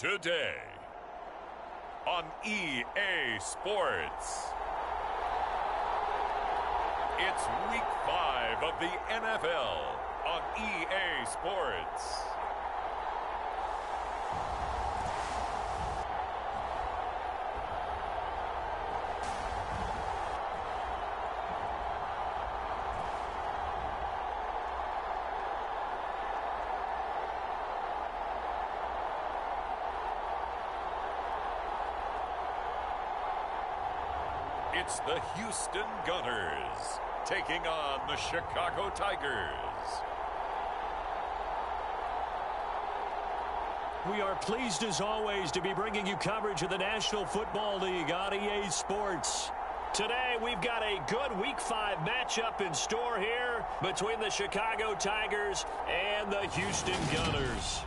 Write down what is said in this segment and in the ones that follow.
today on EA Sports. It's Week 5 of the NFL on EA Sports. It's the Houston Gunners taking on the Chicago Tigers. We are pleased as always to be bringing you coverage of the National Football League on EA Sports. Today we've got a good Week 5 matchup in store here between the Chicago Tigers and the Houston Gunners.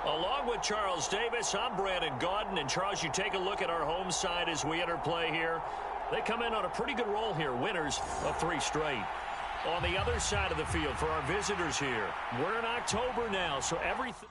Along with Charles Davis, I'm Brandon Gaudin. And Charles, you take a look at our home side as we enter play here. They come in on a pretty good roll here, winners of 3 straight. On the other side of the field for our visitors here, we're in October now, so everything...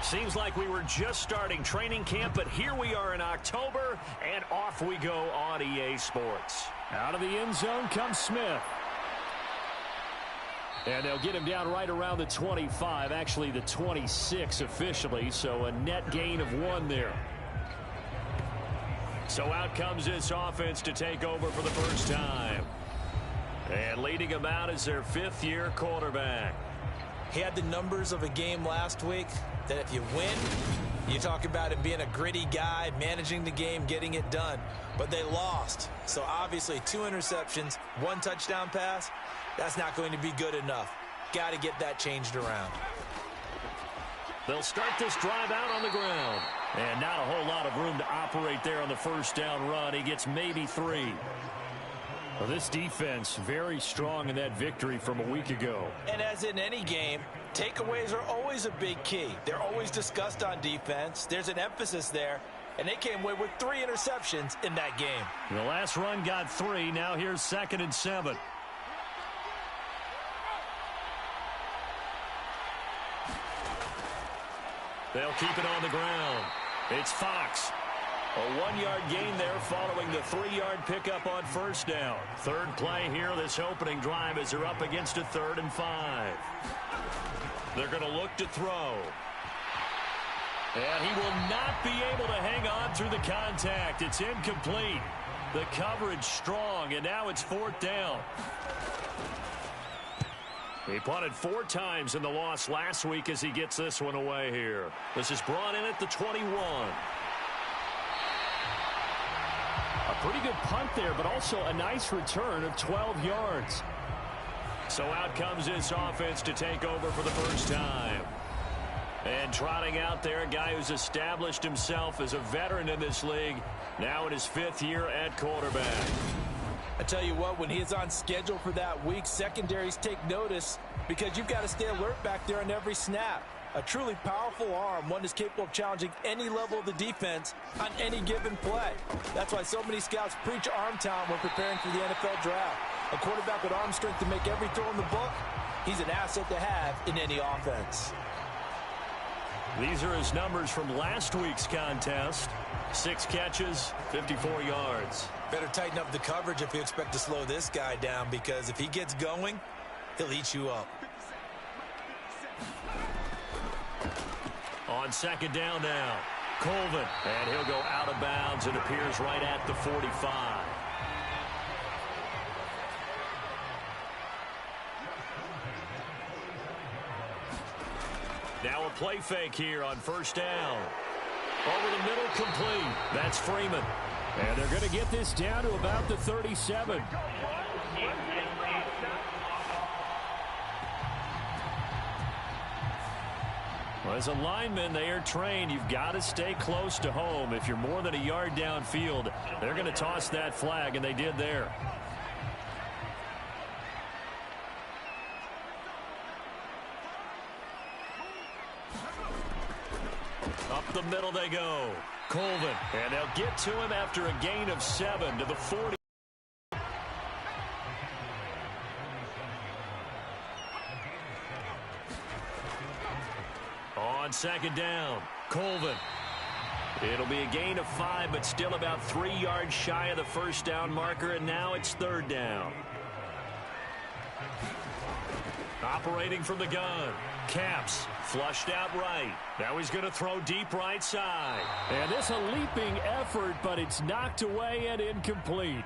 Seems like we were just starting training camp, but here we are in October, and off we go on EA Sports. Out of the end zone comes Smith. And they'll get him down right around the 25, actually the 26 officially, so a net gain of 1 there. So out comes this offense to take over for the first time. And leading them out is their 5th-year quarterback. He had the numbers of a game last week that if you win, you talk about him being a gritty guy, managing the game, getting it done. But they lost. So obviously 2 interceptions, 1 touchdown pass, that's not going to be good enough. Got to get that changed around. They'll start this drive out on the ground. And not a whole lot of room to operate there on the first down run. He gets maybe 3. Well, this defense very strong in that victory from a week ago. And as in any game, takeaways are always a big key. They're always discussed on defense. There's an emphasis there. And they came away with 3 interceptions in that game. The last run got 3. Now here's 2nd and 7. They'll keep it on the ground. It's Fox. A 1-yard gain there following the 3-yard pickup on first down. 3rd play here this opening drive as they're up against a 3rd and 5. They're going to look to throw. And he will not be able to hang on through the contact. It's incomplete. The coverage strong, and now it's 4th down. He punted 4 times in the loss last week as he gets this one away here. This is brought in at the 21. A pretty good punt there, but also a nice return of 12 yards. So out comes this offense to take over for the first time. And trotting out there, a guy who's established himself as a veteran in this league, now in his 5th year at quarterback. I tell you what, when he is on schedule for that week, secondaries take notice because you've got to stay alert back there on every snap. A truly powerful arm, one is capable of challenging any level of the defense on any given play. That's why so many scouts preach arm talent when preparing for the NFL draft. A quarterback with arm strength to make every throw in the book, he's an asset to have in any offense. These are his numbers from last week's contest. 6 catches, 54 yards. Better tighten up the coverage if you expect to slow this guy down, because if he gets going, he'll eat you up. On 2nd down now, Colvin. And he'll go out of bounds and appears right at the 45. Now a play fake here on first down. Over the middle, complete. That's Freeman. And they're going to get this down to about the 37. Well, as a lineman, they are trained. You've got to stay close to home. If you're more than a yard downfield, they're going to toss that flag, and they did there. Up the middle they go. Colvin. And they'll get to him after a gain of 7 to the 40. On second down, Colvin. It'll be a gain of 5, but still about 3 yards shy of the first down marker, and now it's third down. Operating from the gun. Caps flushed out right. Now he's going to throw deep right side. And this a leaping effort, but it's knocked away and incomplete.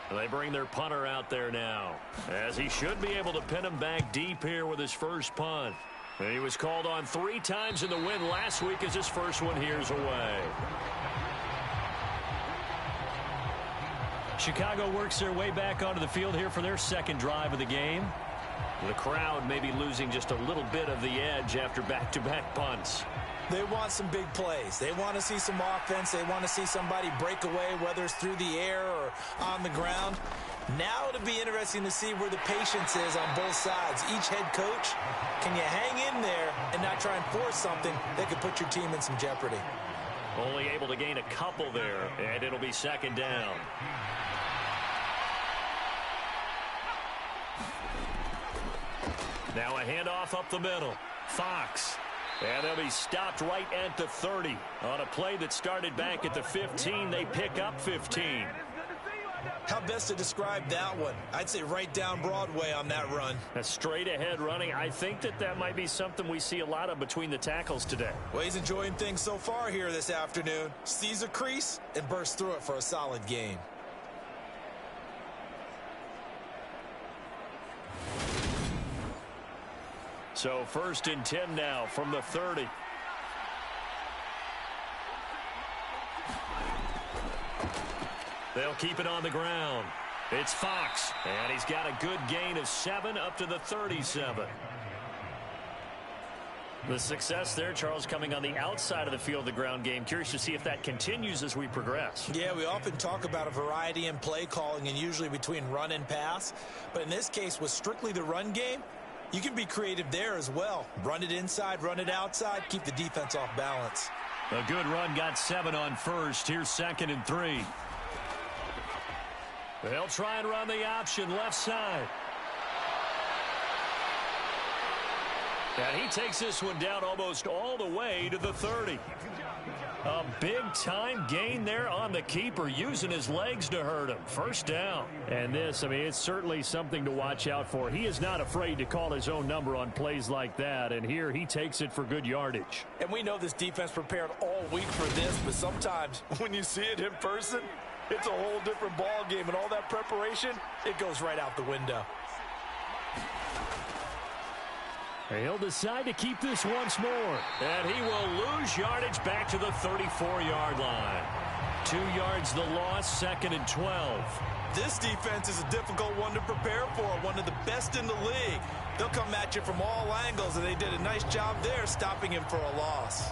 They bring their punter out there now, as he should be able to pin him back deep here with his first punt. And he was called on 3 times in the win last week as his first one here's away. Chicago works their way back onto the field here for their second drive of the game. The crowd may be losing just a little bit of the edge after back-to-back punts. They want some big plays. They want to see some offense. They want to see somebody break away, whether it's through the air or on the ground. Now it'll be interesting to see where the patience is on both sides. Each head coach, can you hang in there and not try and force something that could put your team in some jeopardy? Only able to gain a couple there, and it'll be second down. Now a handoff up the middle. Fox. And they'll be stopped right at the 30. On a play that started back at the 15, they pick up 15. How best to describe that one? I'd say right down Broadway on that run. A straight ahead running. I think that might be something we see a lot of between the tackles today. Well, he's enjoying things so far here this afternoon. Sees a crease and bursts through it for a solid gain. So 1st and 10 now from the 30. They'll keep it on the ground. It's Fox, and he's got a good gain of 7 up to the 37. The success there, Charles, coming on the outside of the field of the ground game. Curious to see if that continues as we progress. Yeah, we often talk about a variety in play calling and usually between run and pass. But in this case, with strictly the run game, you can be creative there as well. Run it inside, run it outside, keep the defense off balance. A good run got 7 on first. Here's 2nd and 3. They'll try and run the option left side. And he takes this one down almost all the way to the 30. A big-time gain there on the keeper, using his legs to hurt him. First down. And this, I mean, it's certainly something to watch out for. He is not afraid to call his own number on plays like that, and here he takes it for good yardage. And we know this defense prepared all week for this, but sometimes when you see it in person, it's a whole different ball game, and all that preparation, it goes right out the window. He'll decide to keep this once more. And he will lose yardage back to the 34-yard line. 2 yards the loss, 2nd and 12. This defense is a difficult one to prepare for, one of the best in the league. They'll come at you from all angles, and they did a nice job there stopping him for a loss.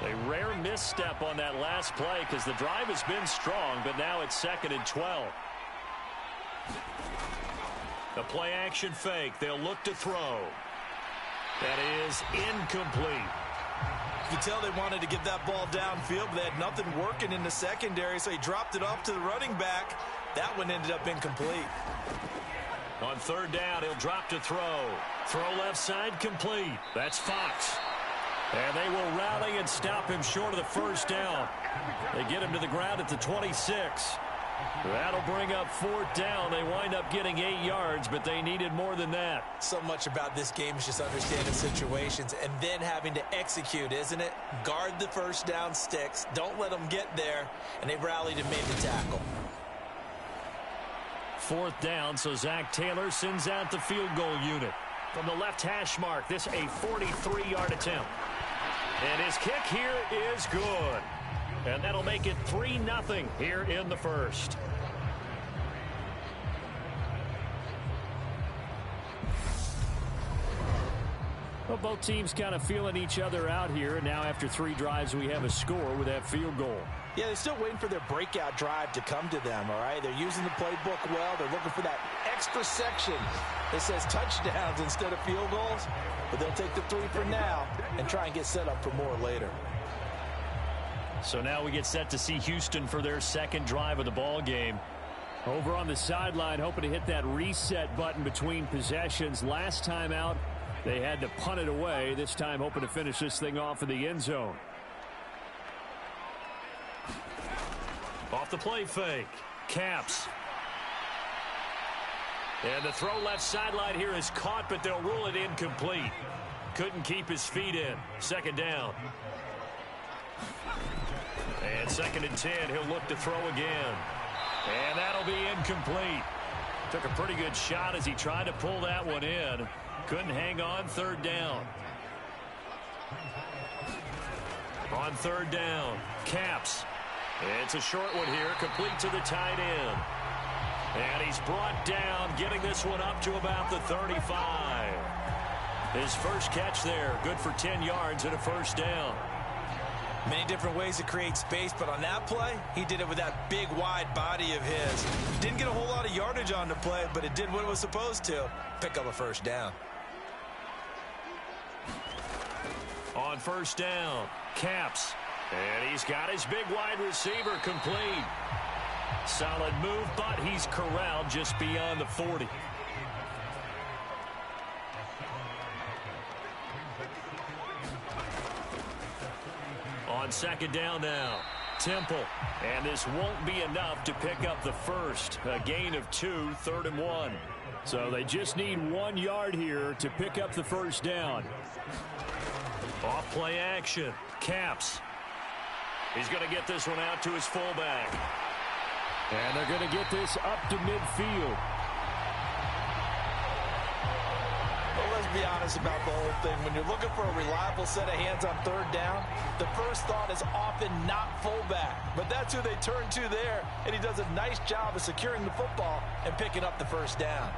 A rare misstep on that last play because the drive has been strong, but now it's 2nd and 12. The play action fake. They'll look to throw. That is incomplete. You can tell they wanted to get that ball downfield, but they had nothing working in the secondary, so he dropped it off to the running back. That one ended up incomplete. On 3rd down, he'll drop to throw. Throw left side complete. That's Fox. And they will rally and stop him short of the first down. They get him to the ground at the 26. That'll bring up 4th down. They wind up getting 8 yards, but they needed more than that. So much about this game is just understanding situations and then having to execute, isn't it? Guard the first down sticks. Don't let them get there. And they rallied and made the tackle. 4th down, so Zach Taylor sends out the field goal unit. From the left hash mark, this a 43-yard attempt. And his kick here is good. And that'll make it 3-0 here in the first. Well, both teams kind of feeling each other out here. And now after 3 drives, we have a score with that field goal. Yeah, they're still waiting for their breakout drive to come to them, all right? They're using the playbook well. They're looking for that extra section that says touchdowns instead of field goals. But they'll take the 3 for now and try and get set up for more later. So now we get set to see Houston for their second drive of the ball game. Over on the sideline, hoping to hit that reset button between possessions. Last time out, they had to punt it away. This time hoping to finish this thing off in the end zone. Off the play fake. Caps. And the throw left sideline here is caught, but they'll rule it incomplete. Couldn't keep his feet in. Second down. And 2nd and 10. He'll look to throw again. And that'll be incomplete. Took a pretty good shot as he tried to pull that one in. Couldn't hang on. 3rd down. On 3rd down. Caps. It's a short one here, complete to the tight end. And he's brought down, getting this one up to about the 35. His first catch there, good for 10 yards and a 1st down. Many different ways to create space, but on that play, he did it with that big, wide body of his. Didn't get a whole lot of yardage on the play, but it did what it was supposed to. Pick up a 1st down. On 1st down, Caps. And he's got his big wide receiver complete. Solid move, but he's corralled just beyond the 40. On 2nd down now, Temple. And this won't be enough to pick up the first. A gain of 2, 3rd and 1. So they just need 1 yard here to pick up the 1st down. Off play action, Caps. He's going to get this one out to his fullback. And they're going to get this up to midfield. Well, let's be honest about the whole thing. When you're looking for a reliable set of hands on 3rd down, the first thought is often not fullback. But that's who they turn to there, and he does a nice job of securing the football and picking up the 1st down.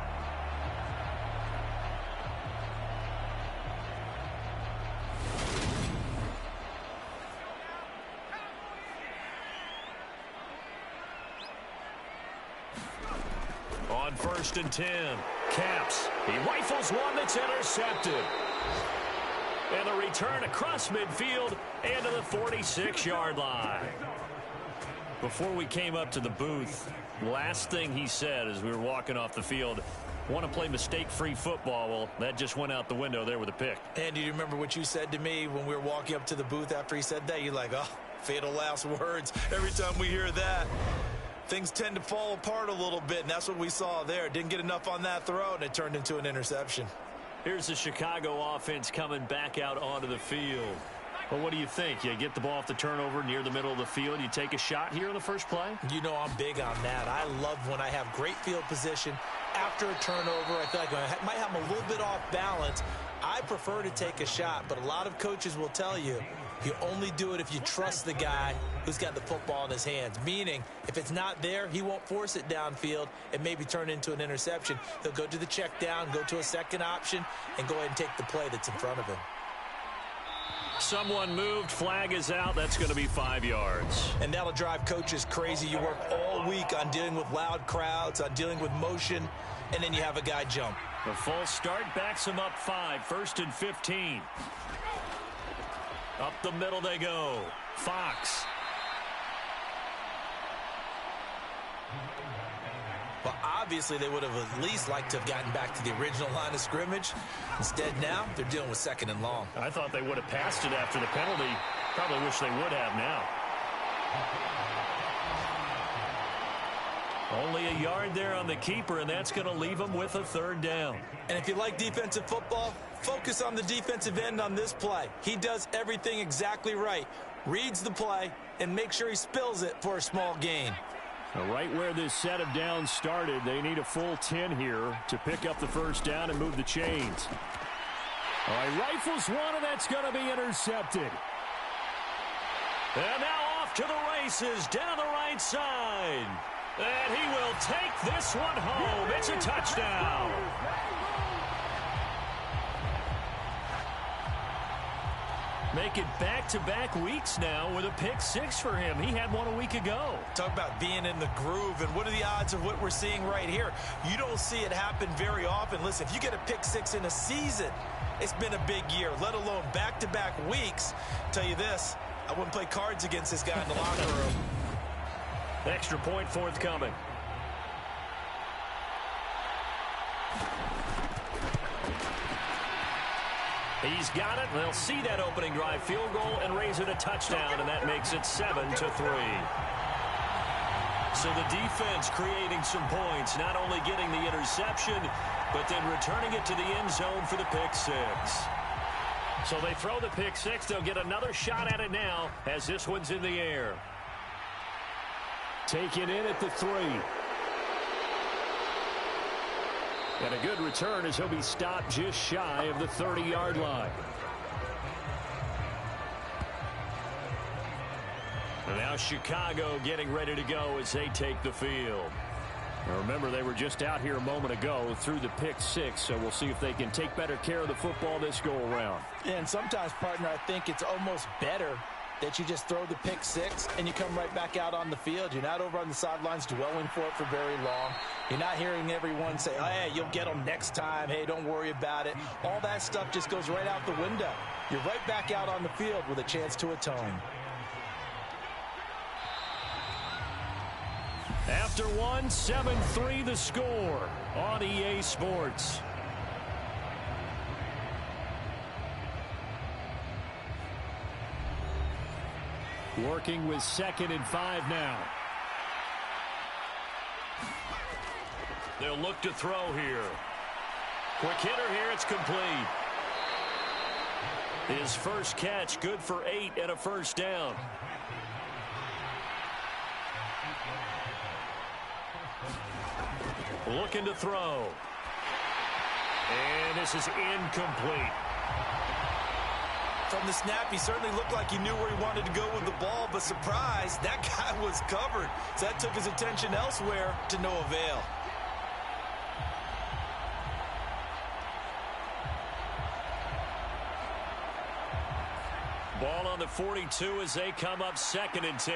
On 1st and 10, Caps. He rifles one that's intercepted. And the return across midfield and to the 46-yard line. Before we came up to the booth, last thing he said as we were walking off the field, want to play mistake-free football. Well, that just went out the window there with a pick. And do you remember what you said to me when we were walking up to the booth after he said that? You're like, oh, fatal last words. Every time we hear that, things tend to fall apart a little bit, and that's what we saw there. Didn't get enough on that throw, and it turned into an interception. Here's the Chicago offense coming back out onto the field. Well, what do you think? You get the ball off the turnover near the middle of the field. You take a shot here in the first play? You know I'm big on that. I love when I have great field position. After a turnover, I feel like I might have a little bit off balance. I prefer to take a shot, but a lot of coaches will tell you only do it if you trust the guy who's got the football in his hands. Meaning, if it's not there, he won't force it downfield and maybe turn into an interception. He'll go to the check down, go to a second option, and go ahead and take the play that's in front of him. Someone moved, flag is out. That's going to be 5 yards. And that'll drive coaches crazy. You work all week on dealing with loud crowds, on dealing with motion, and then you have a guy jump. The false start backs him up 5, 1st and 15. Up the middle they go. Fox. Well, obviously they would have at least liked to have gotten back to the original line of scrimmage. Instead now, they're dealing with 2nd and long. I thought they would have passed it after the penalty. Probably wish they would have now. Only a yard there on the keeper, and that's going to leave them with a 3rd down. And if you like defensive football, focus on the defensive end on this play. He does everything exactly right. Reads the play and makes sure he spills it for a small gain. Right where this set of downs started, they need a full 10 here to pick up the 1st down and move the chains. All right, rifles one, and that's going to be intercepted. And now off to the races down the right side. And he will take this one home. It's a touchdown. Make it back-to-back weeks now with a pick six for him. He had one a week ago. Talk about being in the groove, and what are the odds of what we're seeing right here? You don't see it happen very often. Listen, if you get a pick six in a season, it's been a big year, let alone back-to-back weeks. Tell you this, I wouldn't play cards against this guy in the locker room. Extra point forthcoming. He's got it. They'll see that opening drive field goal and raise it a touchdown, and that makes it 7-3. So the defense creating some points, not only getting the interception, but then returning it to the end zone for the pick six. So they throw the pick six. They'll get another shot at it now as this one's in the air. Taken in at the 3. And a good return as he'll be stopped just shy of the 30-yard line. And now Chicago getting ready to go as they take the field. Now remember, they were just out here a moment ago through the pick six, so we'll see if they can take better care of the football this go-around. Yeah, and sometimes, partner, I think it's almost better that you just throw the pick six and you come right back out on the field. You're not over on the sidelines dwelling for it for very long. You're not hearing everyone say, oh, hey, you'll get them next time. Hey, don't worry about it. All that stuff just goes right out the window. You're right back out on the field with a chance to atone. After one, 7-3 the score on EA Sports. Working with 2nd and 5 now. They'll look to throw here. Quick hitter here, it's complete. His first catch, good for 8 and a first down. Looking to throw. And this is incomplete. From the snap, he certainly looked like he knew where he wanted to go with the ball, but surprise, that guy was covered. So that took his attention elsewhere to no avail. Ball on the 42 as they come up 2nd and 10.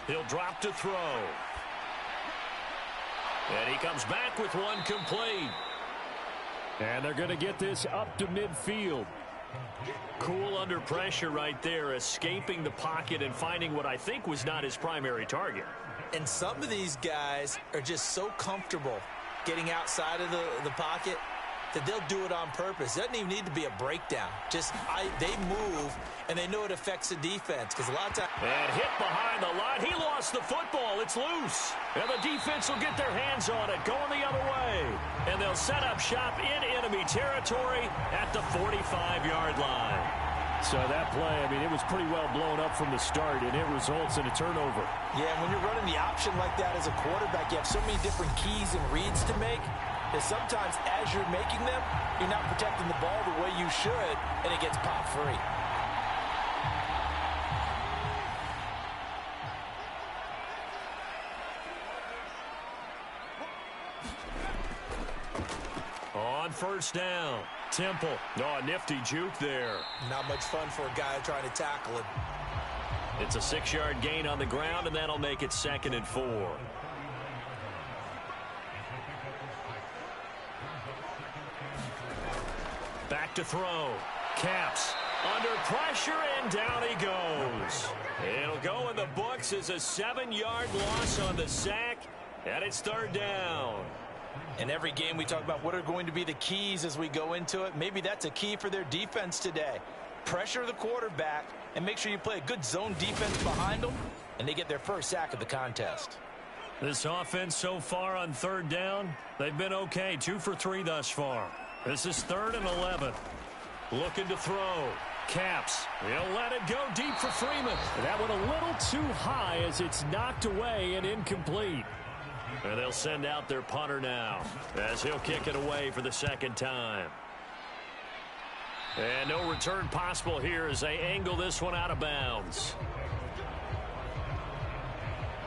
He'll drop to throw. And he comes back with one complete. And they're going to get this up to midfield. Cool under pressure right there, escaping the pocket and finding what I think was not his primary target. And some of these guys are just so comfortable getting outside of the pocket that they'll do it on purpose. It doesn't even need to be a breakdown. Just they move, and they know it affects the defense. Because a lot of times... And hit behind the line. He lost the football. It's loose. And the defense will get their hands on it, going the other way. And they'll set up shop in enemy territory at the 45-yard line. So that play, I mean, it was pretty well blown up from the start, and it results in a turnover. Yeah, when you're running the option like that as a quarterback, you have so many different keys and reads to make. Is sometimes as you're making them, you're not protecting the ball the way you should, and it gets pop free. On first down, Temple. Oh, a nifty juke there. Not much fun for a guy trying to tackle him. It's a 6-yard gain on the ground, and that'll make it 2nd and 4. Back to throw. Caps under pressure, and down he goes. It'll go in the books as a 7-yard loss on the sack, and it's 3rd down. In every game we talk about what are going to be the keys as we go into it. Maybe that's a key for their defense today. Pressure the quarterback and make sure you play a good zone defense behind them, and they get their first sack of the contest. This offense so far on 3rd down, they've been okay. 2 for 3 thus far. This is 3rd and 11. Looking to throw. Caps. He'll let it go deep for Freeman. That one a little too high as it's knocked away and incomplete. And they'll send out their punter now as he'll kick it away for the 2nd time. And no return possible here as they angle this one out of bounds.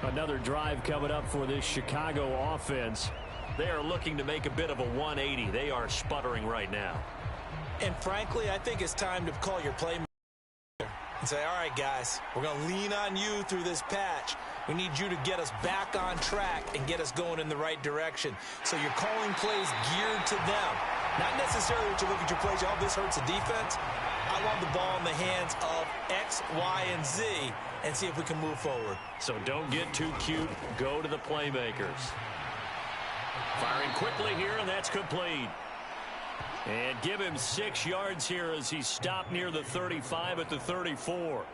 Another drive coming up for this Chicago offense. They are looking to make a bit of a 180. They are sputtering right now. And frankly, I think it's time to call your playmaker and say, all right, guys, we're going to lean on you through this patch. We need you to get us back on track and get us going in the right direction. So you're calling plays geared to them. Not necessarily to look at your plays, oh, this hurts the defense. I want the ball in the hands of X, Y, and Z and see if we can move forward. So don't get too cute. Go to the playmakers. Firing quickly here, and that's complete. And give him 6 yards here as he stopped near the 35 at the 34.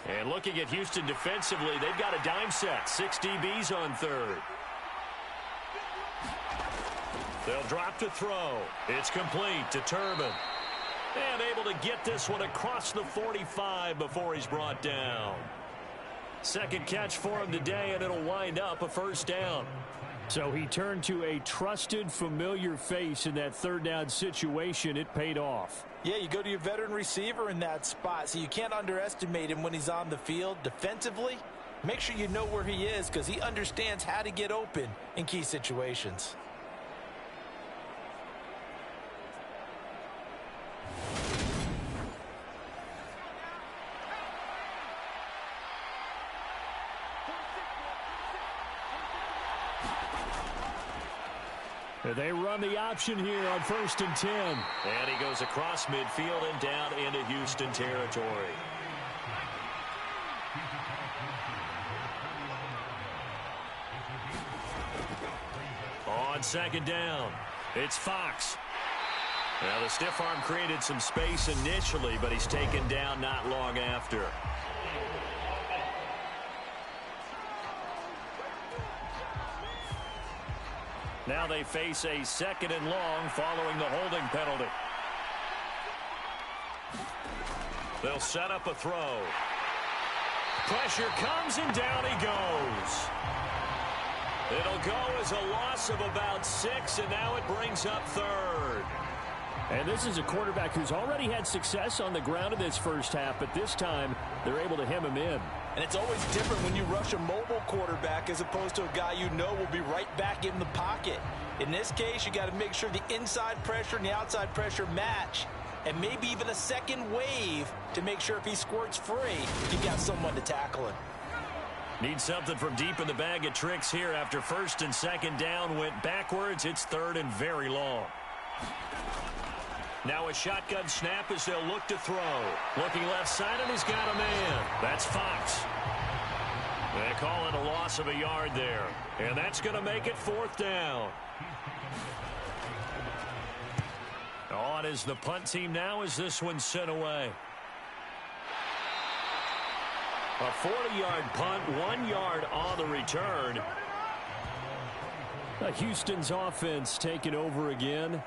And looking at Houston defensively, they've got a dime set. 6 DBs on third. They'll drop to throw. It's complete to Turbin. And able to get this one across the 45 before he's brought down. Second catch for him today, and it'll wind up a first down. So he turned to a trusted, familiar face in that third down situation. It paid off. Yeah, you go to your veteran receiver in that spot, so you can't underestimate him when he's on the field. Defensively, make sure you know where he is because he understands how to get open in key situations. They run the option here on 1st and 10. And he goes across midfield and down into Houston territory. On 2nd down, it's Fox. Now the stiff arm created some space initially, but he's taken down not long after. Now they face a 2nd and long following the holding penalty. They'll set up a throw. Pressure comes and down he goes. It'll go as a loss of about 6, and now it brings up 3rd. And this is a quarterback who's already had success on the ground in this first half, but this time they're able to hem him in. And it's always different when you rush a mobile quarterback as opposed to a guy you know will be right back in the pocket. In this case, you got to make sure the inside pressure and the outside pressure match, and maybe even a second wave to make sure if he squirts free, you've got someone to tackle him. Need something from deep in the bag of tricks here after 1st and 2nd down went backwards. It's 3rd and very long. Now a shotgun snap as they'll look to throw. Looking left side, and he's got a man. That's Fox. They call it a loss of a yard there. And that's going to make it 4th down. On is the punt team now as this one's sent away. A 40-yard punt, 1 yard on the return. Houston's offense taking over again.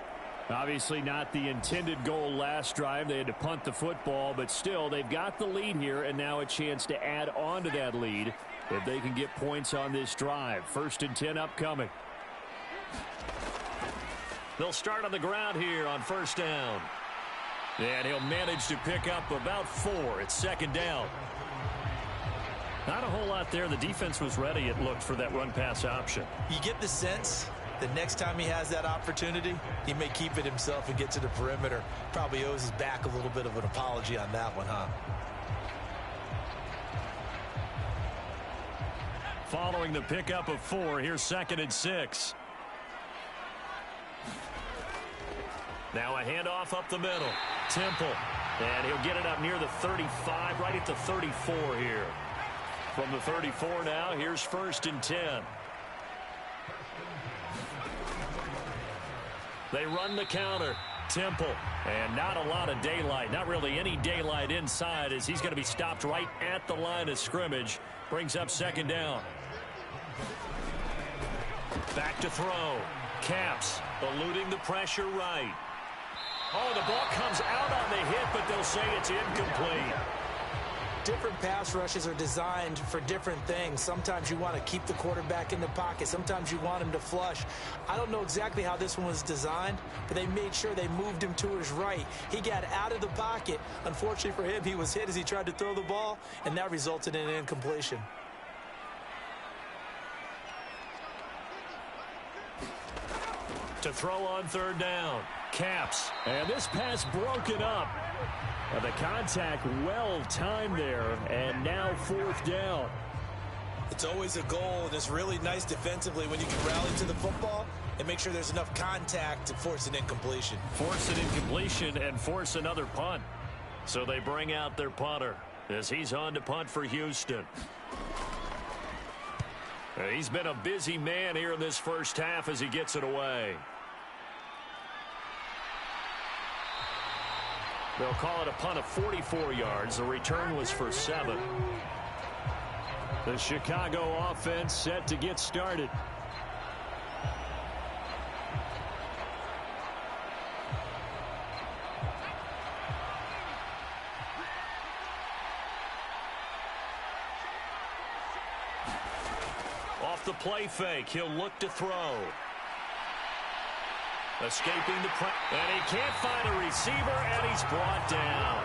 Obviously not the intended goal last drive. They had to punt the football, but still they've got the lead here and now a chance to add on to that lead if they can get points on this drive. 1st and 10 upcoming. They'll start on the ground here on 1st down. And he'll manage to pick up about 4. It's 2nd down. Not a whole lot there. The defense was ready, it looked, for that run-pass option. You get the sense the next time he has that opportunity, he may keep it himself and get to the perimeter. Probably owes his back a little bit of an apology on that one, huh? Following the pickup of 4, here's 2nd and 6. Now a handoff up the middle. Temple. And he'll get it up near the 35, right at the 34 here. From the 34 now, here's 1st and 10. They run the counter. Temple. And not a lot of daylight. Not really any daylight inside as he's going to be stopped right at the line of scrimmage. Brings up 2nd down. Back to throw. Caps eluding the pressure right. Oh, the ball comes out on the hit, but they'll say it's incomplete. Different pass rushes are designed for different things. Sometimes you want to keep the quarterback in the pocket. Sometimes you want him to flush. I don't know exactly how this one was designed, but they made sure they moved him to his right. He got out of the pocket. Unfortunately for him, he was hit as he tried to throw the ball, and that resulted in an incompletion. to throw on third down. Caps. And this pass broken up. The contact well timed there, and now fourth down. It's always a goal, and it's really nice defensively when you can rally to the football and make sure there's enough contact to force an incompletion. Force an incompletion and force another punt. So they bring out their punter as he's on to punt for Houston. He's been a busy man here in this first half as he gets it away. They'll call it a punt of 44 yards. The return was for 7. The Chicago offense set to get started. Off the play fake, he'll look to throw. Escaping the press, and he can't find a receiver, and he's brought down.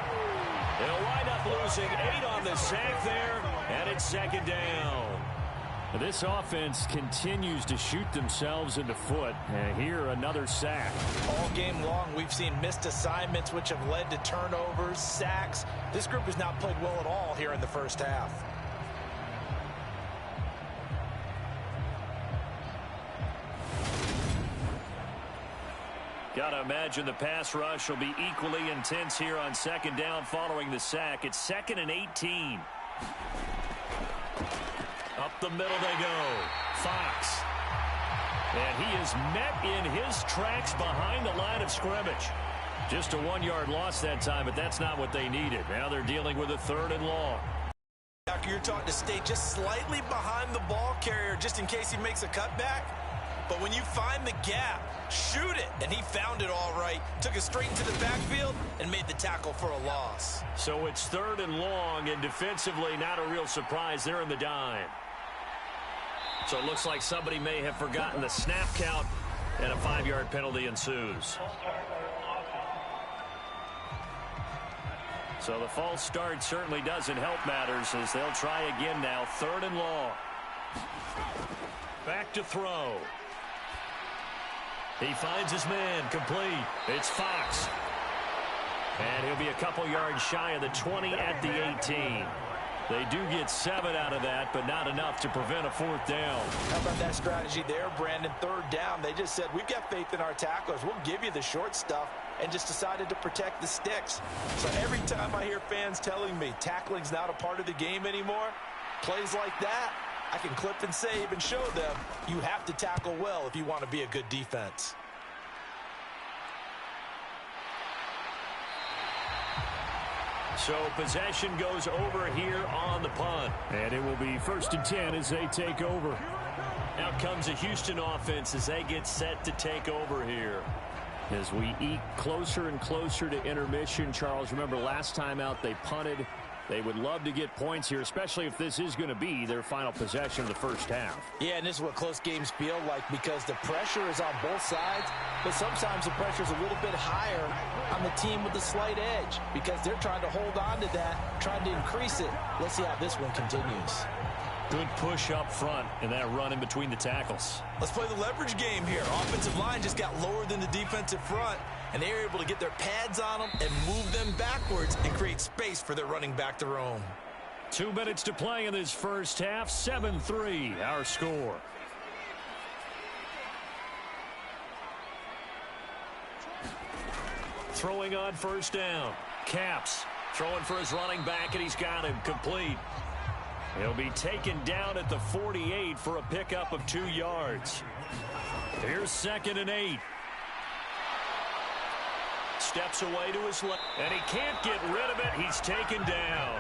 They'll wind up losing 8 on the sack there, and it's second down. This offense continues to shoot themselves in the foot, and here another sack. All game long, we've seen missed assignments, which have led to turnovers, sacks. This group has not played well at all here in the first half. Got to imagine the pass rush will be equally intense here on second down following the sack. It's 2nd and 18. Up the middle they go. Fox. And he is met in his tracks behind the line of scrimmage. Just a 1-yard loss that time, but that's not what they needed. Now they're dealing with a 3rd and long. You're taught to stay just slightly behind the ball carrier just in case he makes a cutback. But when you find the gap, shoot it. And he found it all right. Took it straight into the backfield and made the tackle for a loss. So it's 3rd and long, and defensively not a real surprise. They're in the dime. So it looks like somebody may have forgotten the snap count, and a 5-yard penalty ensues. So the false start certainly doesn't help matters as they'll try again now. 3rd and long. Back to throw. He finds his man, complete. It's Fox. And he'll be a couple yards shy of the 20 at the 18. They do get 7 out of that, but not enough to prevent a 4th down. How about that strategy there, Brandon? 3rd down. They just said, we've got faith in our tacklers. We'll give you the short stuff, and just decided to protect the sticks. So every time I hear fans telling me tackling's not a part of the game anymore, plays like that, I can clip and save and show them you have to tackle well if you want to be a good defense. So possession goes over here on the punt. And it will be 1st and 10 as they take over. Out comes the Houston offense as they get set to take over here. As we eke closer and closer to intermission, Charles, remember last time out they punted. They would love to get points here, especially if this is going to be their final possession of the first half. Yeah, and this is what close games feel like because the pressure is on both sides, but sometimes the pressure is a little bit higher on the team with the slight edge because they're trying to hold on to that, trying to increase it. Let's see how this one continues. Good push up front and that run in between the tackles. Let's play the leverage game here. Offensive line just got lower than the defensive front, and they were able to get their pads on them and move them backwards and create space for their running back to roam. 2 minutes to play in this first half. 7-3 our score. Throwing on 1st down. Caps throwing for his running back, and he's got him complete. He'll be taken down at the 48 for a pickup of 2 yards. Here's 2nd and 8. Steps away to his left, and he can't get rid of it. He's taken down.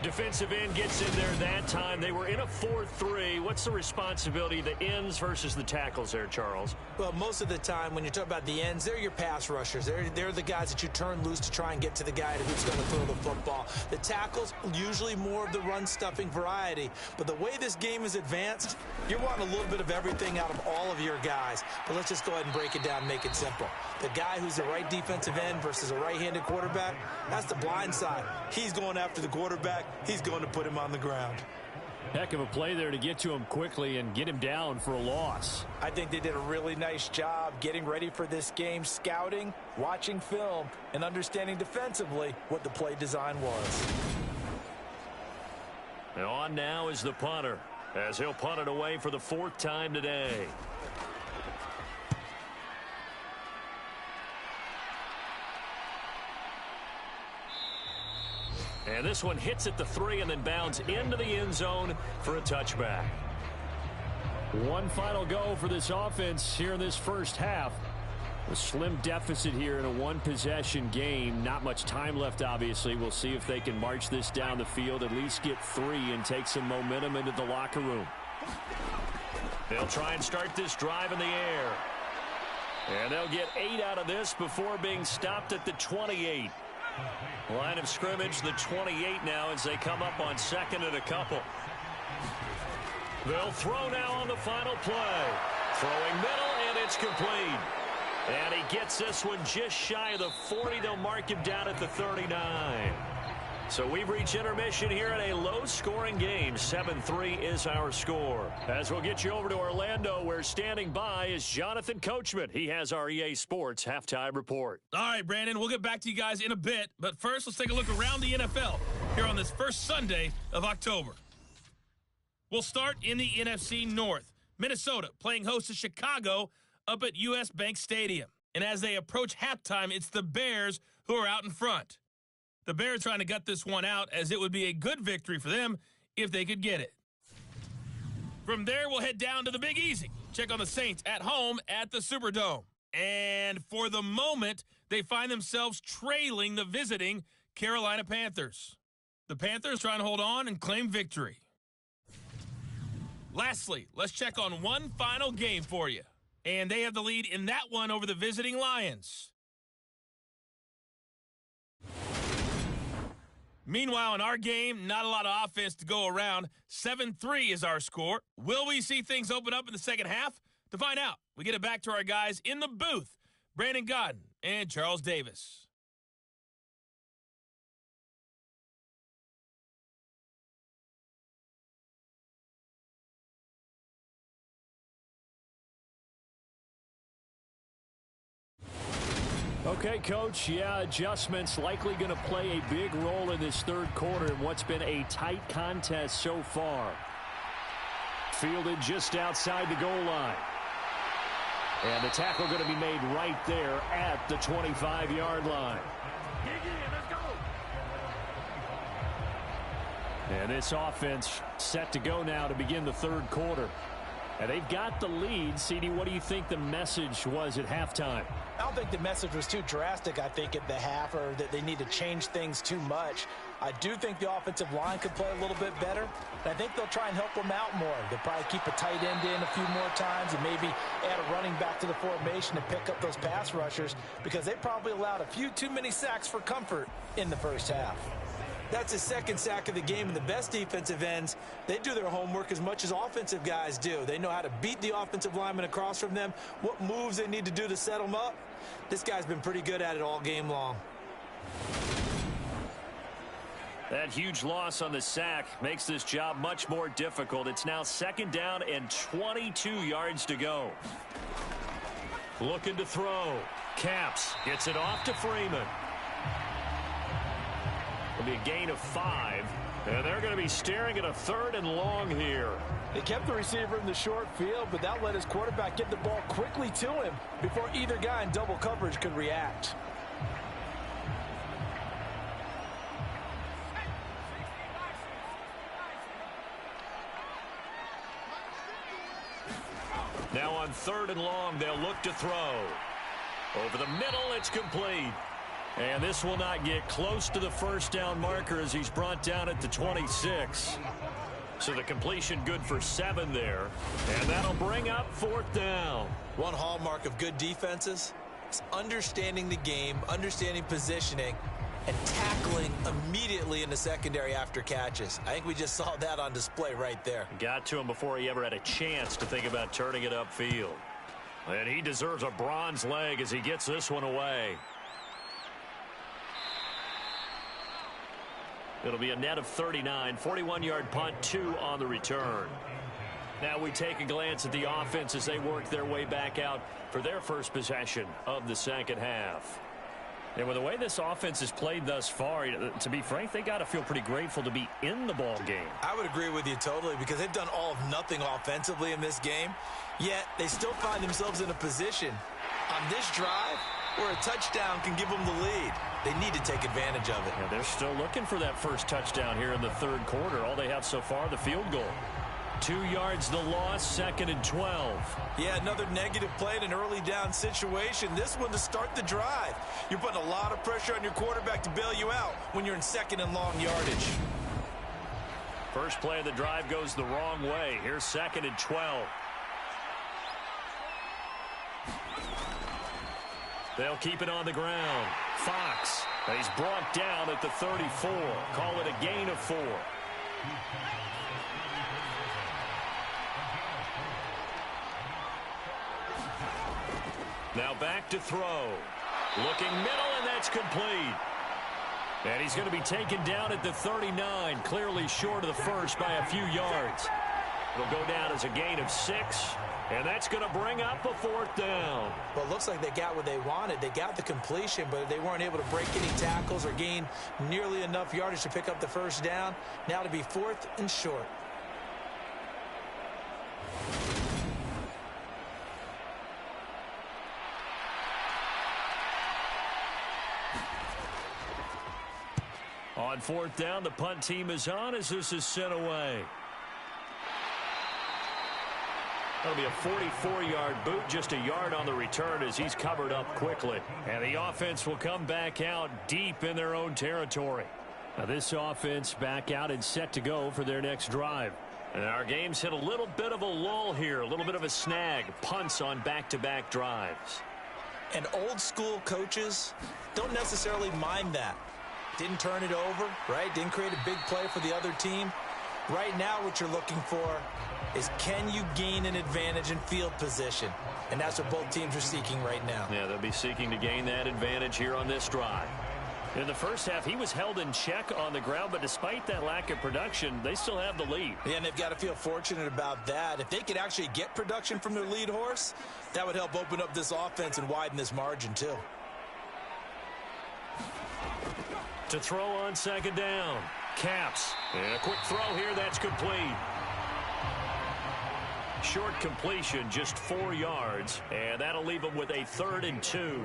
Defensive end gets in there that time. They were in a 4-3. What's the responsibility of the ends versus the tackles there, Charles? Well, most of the time when you talk about the ends, they're your pass rushers. They're the guys that you turn loose to try and get to the guy who's going to throw the football. The tackles, usually more of the run-stuffing variety. But the way this game is advanced, you're wanting a little bit of everything out of all of your guys. But let's just go ahead and break it down and make it simple. The guy who's the right defensive end versus a right-handed quarterback, that's the blind side. He's going after the quarterback. He's going to put him on the ground. Heck of a play there to get to him quickly and get him down for a loss. I think they did a really nice job getting ready for this game, scouting, watching film, and understanding defensively what the play design was. And on now is the punter, as he'll punt it away for the 4th time today. And this one hits at the 3 and then bounds into the end zone for a touchback. One final go for this offense here in this first half. A slim deficit here in a one-possession game. Not much time left, obviously. We'll see if they can march this down the field, at least get 3 and take some momentum into the locker room. They'll try and start this drive in the air. And they'll get 8 out of this before being stopped at the 28. Line of scrimmage, the 28 now as they come up on 2nd and a couple. They'll throw now on the final play. Throwing middle, and it's complete. And he gets this one just shy of the 40. They'll mark him down at the 39. So we've reached intermission here in a low-scoring game. 7-3 is our score. As we'll get you over to Orlando, where standing by is Jonathan Coachman. He has our EA Sports halftime report. All right, Brandon, we'll get back to you guys in a bit. But first, let's take a look around the NFL here on this first Sunday of October. We'll start in the NFC North. Minnesota playing host to Chicago up at U.S. Bank Stadium. And as they approach halftime, it's the Bears who are out in front. The Bears trying to gut this one out, as it would be a good victory for them if they could get it. From there, we'll head down to the Big Easy. Check on the Saints at home at the Superdome. And for the moment, they find themselves trailing the visiting Carolina Panthers. The Panthers trying to hold on and claim victory. Lastly, let's check on one final game for you. And they have the lead in that one over the visiting Lions. Meanwhile, in our game, not a lot of offense to go around. 7-3 is our score. Will we see things open up in the second half? To find out, we get it back to our guys in the booth, Brandon Godden and Charles Davis. Okay, Coach, yeah, adjustments likely going to play a big role in this third quarter in what's been a tight contest so far. Fielded just outside the goal line. And the tackle going to be made right there at the 25-yard line. And this offense set to go now to begin the third quarter. And they've got the lead. CD, what do you think the message was at halftime? I don't think the message was too drastic, I think, at the half, or that they need to change things too much. I do think the offensive line could play a little bit better, and I think they'll try and help them out more. They'll probably keep a tight end in a few more times and maybe add a running back to the formation to pick up those pass rushers, because they probably allowed a few too many sacks for comfort in the first half. That's his second sack of the game, and the best defensive ends, they do their homework as much as offensive guys do. They know how to beat the offensive lineman across from them, what moves they need to do to set them up. This guy's been pretty good at it all game long. That huge loss on the sack makes this job much more difficult. It's now 2nd down and 22 yards to go. Looking to throw. Caps gets it off to Freeman. It'll be a gain of 5, and they're going to be staring at a 3rd and long here. They kept the receiver in the short field, but that let his quarterback get the ball quickly to him before either guy in double coverage could react. Now on 3rd and long, they'll look to throw. Over the middle, it's complete. And this will not get close to the first down marker as he's brought down at the 26. So the completion good for 7 there. And that'll bring up 4th down. One hallmark of good defenses is understanding the game, understanding positioning, and tackling immediately in the secondary after catches. I think we just saw that on display right there. Got to him before he ever had a chance to think about turning it upfield. And he deserves a bronze leg as he gets this one away. It'll be a net of 39, 41-yard punt, 2 on the return. Now we take a glance at the offense as they work their way back out for their first possession of the second half. And with the way this offense has played thus far, to be frank, they got to feel pretty grateful to be in the ball game. I would agree with you totally because they've done all of nothing offensively in this game, yet they still find themselves in a position on this drive where a touchdown can give them the lead. They need to take advantage of it. Yeah, they're still looking for that first touchdown here in the third quarter. All they have so far, the field goal. 2 yards the loss, 2nd and 12. Yeah, another negative play in an early down situation. This one to start the drive. You're putting a lot of pressure on your quarterback to bail you out when you're in 2nd and long yardage. First play of the drive goes the wrong way. Here's 2nd and 12. They'll keep it on the ground. Fox, he's brought down at the 34. Call it a gain of 4. Now back to throw. Looking middle, and that's complete. And he's going to be taken down at the 39, clearly short of the first by a few yards. It'll go down as a gain of 6, and that's going to bring up a 4th down. Well, it looks like they got what they wanted. They got the completion, but they weren't able to break any tackles or gain nearly enough yardage to pick up the first down. Now to be 4th and short. On 4th down, the punt team is on as this is sent away. That'll be a 44-yard boot, just a yard on the return as he's covered up quickly. And the offense will come back out deep in their own territory. Now this offense back out and set to go for their next drive. And our game's hit a little bit of a lull here, a little bit of a snag. Punts on back-to-back drives. And old school coaches don't necessarily mind that. Didn't turn it over, right? Didn't create a big play for the other team. Right now what you're looking for is can you gain an advantage in field position? And that's what both teams are seeking right now. Yeah, they'll be seeking to gain that advantage here on this drive. In the first half, he was held in check on the ground, but despite that lack of production, they still have the lead. Yeah, and they've got to feel fortunate about that. If they could actually get production from their lead horse, that would help open up this offense and widen this margin too. To throw on 2nd down. Caps. And a quick throw here, that's complete. Short completion, just 4 yards, and that'll leave him with a 3rd and 2.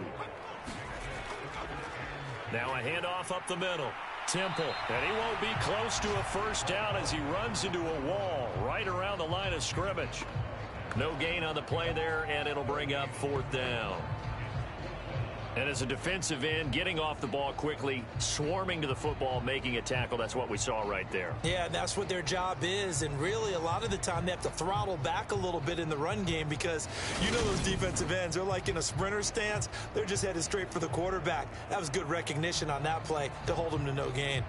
Now a handoff up the middle. Temple, and he won't be close to a first down as he runs into a wall right around the line of scrimmage. No gain on the play there, and it'll bring up 4th down. And as a defensive end, getting off the ball quickly, swarming to the football, making a tackle, that's what we saw right there. Yeah, that's what their job is. And really, a lot of the time, they have to throttle back a little bit in the run game because you know those defensive ends, they're like in a sprinter stance. They're just headed straight for the quarterback. That was good recognition on that play to hold them to no gain.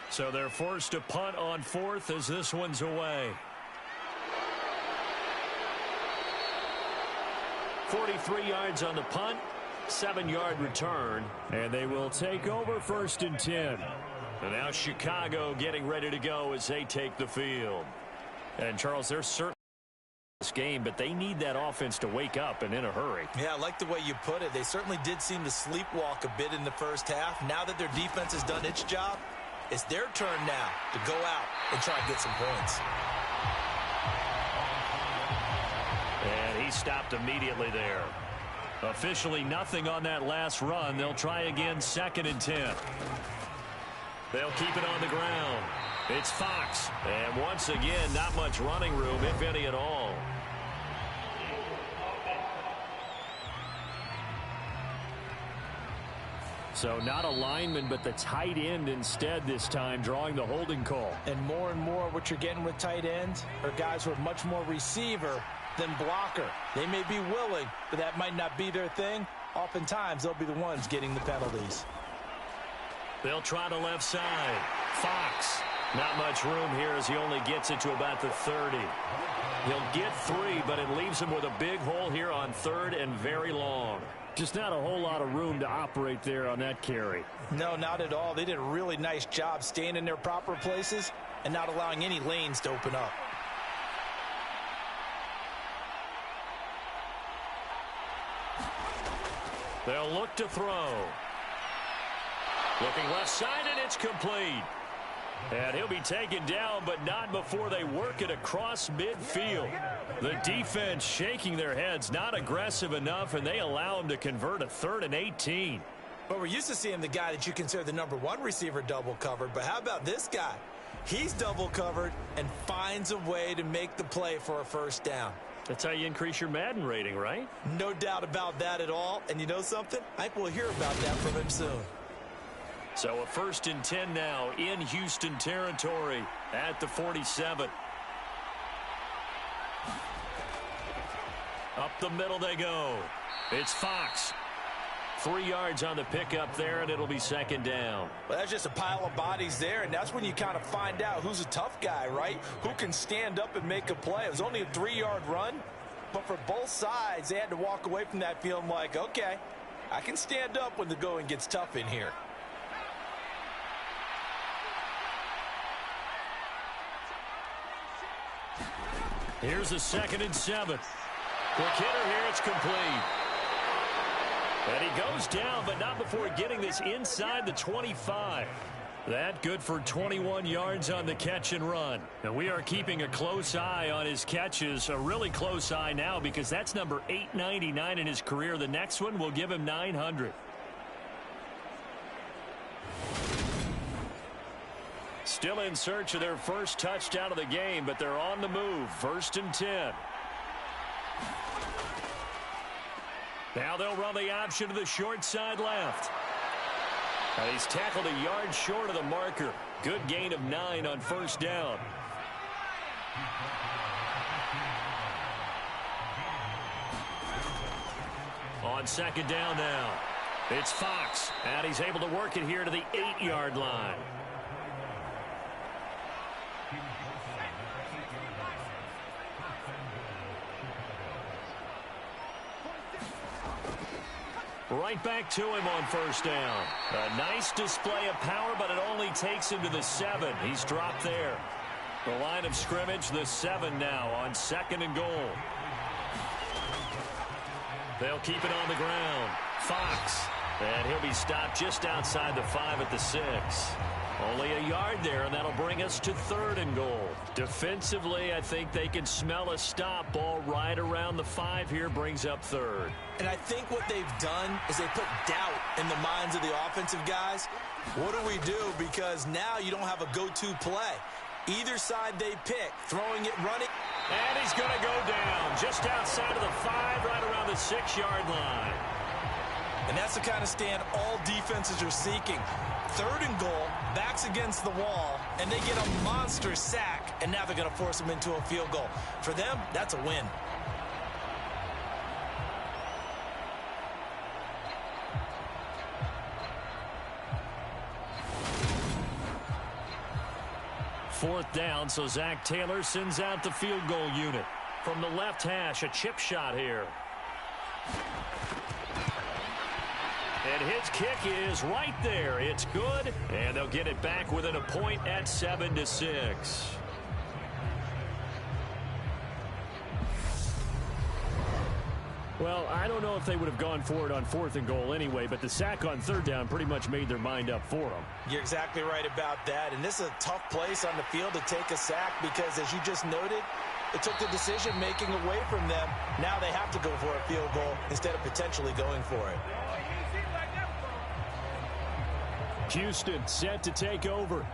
So they're forced to punt on 4th as this one's away. 43 yards on the punt, 7-yard return, and they will take over 1st and 10. And now Chicago getting ready to go as they take the field. And Charles, they're certainly in this game, but they need that offense to wake up and in a hurry. Yeah, I like the way you put it. They certainly did seem to sleepwalk a bit in the first half. Now that their defense has done its job, it's their turn now to go out and try and get some points. And he stopped immediately there. Officially nothing on that last run. They'll try again 2nd and 10. They'll keep it on the ground. It's Fox. And once again, not much running room, if any at all. So not a lineman, but the tight end instead this time, drawing the holding call. And more what you're getting with tight ends are guys who are much more receiver than blocker. They may be willing, but that might not be their thing. Oftentimes, they'll be the ones getting the penalties. They'll try to left side. Fox. Not much room here as he only gets it to about the 30. He'll get 3, but it leaves him with a big hole here on 3rd and very long. Just not a whole lot of room to operate there on that carry. No, not at all. They did a really nice job staying in their proper places and not allowing any lanes to open up. They'll look to throw. Looking left side, and it's complete. And he'll be taken down, but not before they work it across midfield. The defense shaking their heads, not aggressive enough, and they allow him to convert a 3rd and 18. But we're used to seeing the guy that you consider the #1 receiver double covered. But how about this guy? He's double covered and finds a way to make the play for a first down. That's how you increase your Madden rating, right? No doubt about that at all. And you know something? I think we'll hear about that from him soon. So a 1st and 10 now in Houston territory at the 47. Up the middle they go. It's Fox. 3 yards on the pickup there, and it'll be 2nd down. Well, that's just a pile of bodies there, and that's when you kind of find out who's a tough guy, right? Who can stand up and make a play. It was only a 3-yard run, but for both sides, they had to walk away from that feeling like, okay, I can stand up when the going gets tough in here. Here's a 2nd and 7. Quick hitter here, it's complete. And he goes down, but not before getting this inside the 25. That good for 21 yards on the catch and run. And we are keeping a close eye on his catches, a really close eye now because that's number 899 in his career. The next one will give him 900. Still in search of their first touchdown of the game, but they're on the move. 1st and 10. Now they'll run the option to the short side left. And he's tackled a yard short of the marker. Good gain of 9 on 1st down. On 2nd down now. It's Fox. And he's able to work it here to the 8-yard line. Right back to him on 1st down. A nice display of power, but it only takes him to the 7. He's dropped there. The line of scrimmage, the 7 now on 2nd and goal. They'll keep it on the ground. Fox. And he'll be stopped just outside the 5 at the 6. Only a yard there, and that'll bring us to 3rd and goal. Defensively, I think they can smell a stop. Ball right around the 5 here brings up 3rd. And I think what they've done is they put doubt in the minds of the offensive guys. What do we do? Because now you don't have a go-to play. Either side they pick, throwing it, running. And he's going to go down just outside of the 5, right around the 6-yard line. And that's the kind of stand all defenses are seeking. 3rd and goal, backs against the wall, and they get a monster sack, and now they're going to force them into a field goal. For them, that's a win. Fourth down, so Zach Taylor sends out the field goal unit. From the left hash, a chip shot here. And his kick is right there. It's good, and they'll get it back within a point at 7-6. Well, I don't know if they would have gone for it on 4th and goal anyway, but the sack on 3rd down pretty much made their mind up for them. You're exactly right about that, and this is a tough place on the field to take a sack because, as you just noted, it took the decision-making away from them. Now they have to go for a field goal instead of potentially going for it. Houston set to take over.